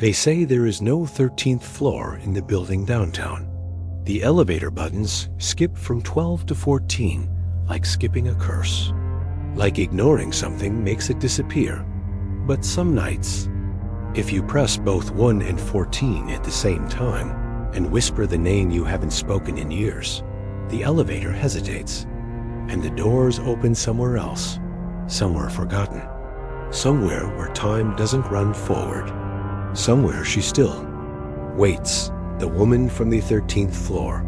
They say there is no 13th floor in the building downtown. The elevator buttons skip from 12 to 14 like skipping a curse. Like ignoring something makes it disappear. But some nights, if you press both 1 and 14 at the same time and whisper the name you haven't spoken in years, the elevator hesitates, and the doors open somewhere else, somewhere forgotten, somewhere where time doesn't run forward, somewhere she still waits, the woman from the 13th floor,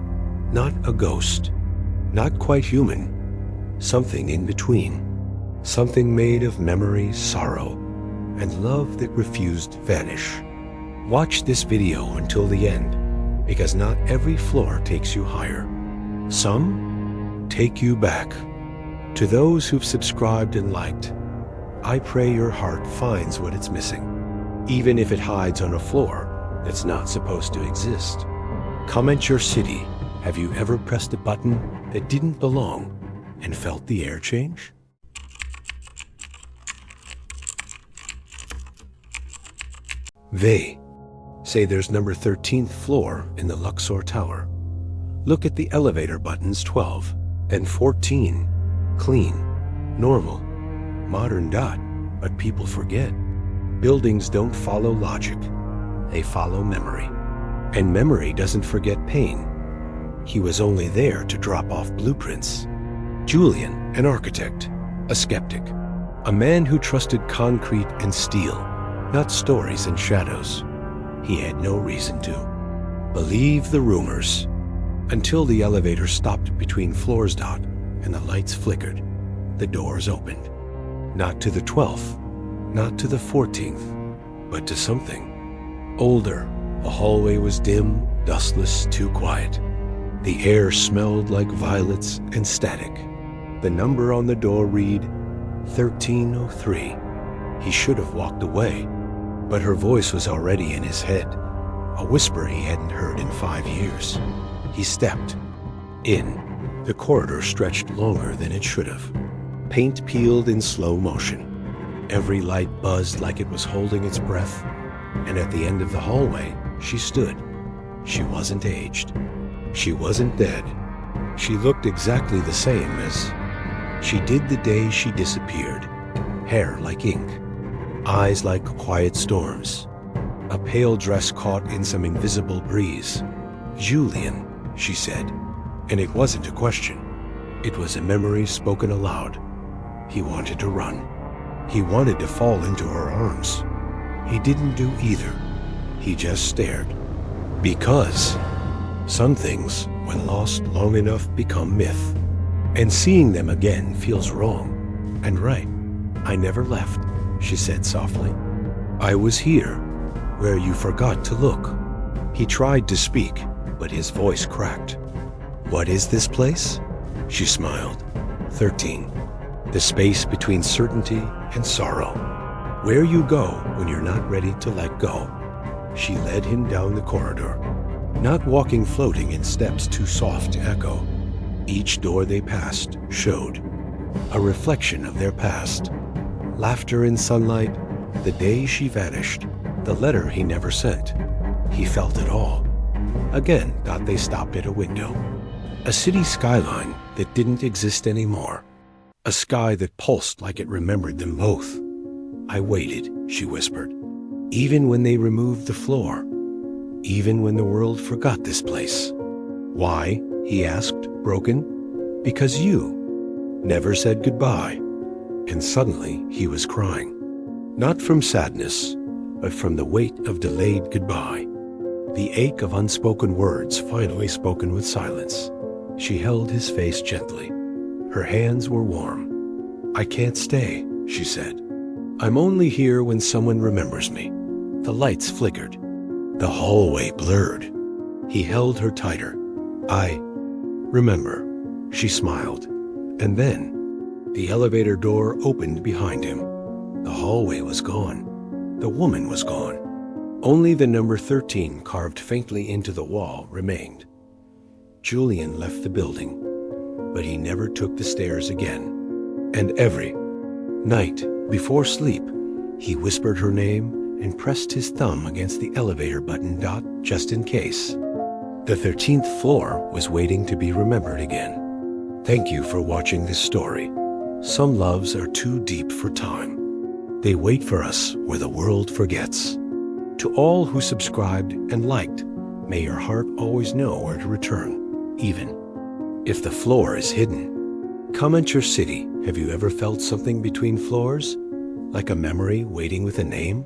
not a ghost, not quite human, something in between, something made of memory, sorrow, and love that refused to vanish. Watch this video until the end, because not every floor takes you higher. Some take you back. To those who've subscribed and liked, I pray your heart finds what it's missing, even if it hides on a floor that's not supposed to exist. Comment your city. Have you ever pressed a button that didn't belong and felt the air change? They say there's number 13th floor in the Luxor Tower. Look at the elevator buttons 12 and 14. Clean, normal, modern dot, but people forget. Buildings don't follow logic. They follow memory. And memory doesn't forget pain. He was only there to drop off blueprints. Julian, an architect, a skeptic, a man who trusted concrete and steel, not stories and shadows. He had no reason to believe the rumors until the elevator stopped between floors dot and the lights flickered. The doors opened. Not to the 12th, not to the 14th, but to something older. The hallway was dim, dustless, too quiet. The air smelled like violets and static. The number on the door read 1303. He should have walked away, but her voice was already in his head, a whisper he hadn't heard in 5 years. He stepped in. The corridor stretched longer than it should have. Paint peeled in slow motion. Every light buzzed like it was holding its breath. And at the end of the hallway, she stood. She wasn't aged. She wasn't dead. She looked exactly the same as she did the day she disappeared. Hair like ink. Eyes like quiet storms. A pale dress caught in some invisible breeze. Julian, she said. And it wasn't a question. It was a memory spoken aloud. He wanted to run. He wanted to fall into her arms. He didn't do either. He just stared. Because some things, when lost long enough, become myth. And seeing them again feels wrong and right. I never left, she said softly. I was here, where you forgot to look. He tried to speak, but his voice cracked. What is this place? She smiled. 13. The space between certainty and sorrow. Where you go when you're not ready to let go. She led him down the corridor, not walking floating in steps too soft to echo. Each door they passed showed a reflection of their past. Laughter in sunlight, the day she vanished, the letter he never sent. He felt it all. Again, thought they stopped at a window. A city skyline that didn't exist anymore. A sky that pulsed like it remembered them both. I waited, she whispered. Even when they removed the floor. Even when the world forgot this place. Why? He asked, broken. Because you never said goodbye. And suddenly he was crying. Not from sadness, but from the weight of delayed goodbye. The ache of unspoken words finally spoken with silence. She held his face gently. Her hands were warm. I can't stay, she said. I'm only here when someone remembers me. The lights flickered. The hallway blurred. He held her tighter. I remember, she smiled. And then the elevator door opened behind him. The hallway was gone. The woman was gone. Only the number 13 carved faintly into the wall remained. Julian left the building, but he never took the stairs again. And every night before sleep, he whispered her name and pressed his thumb against the elevator button dot just in case. The 13th floor was waiting to be remembered again. Thank you for watching this story. Some loves are too deep for time. They wait for us where the world forgets. To all who subscribed and liked, may your heart always know where to return, even if the floor is hidden. Comment your city. Have you ever felt something between floors? Like a memory waiting with a name?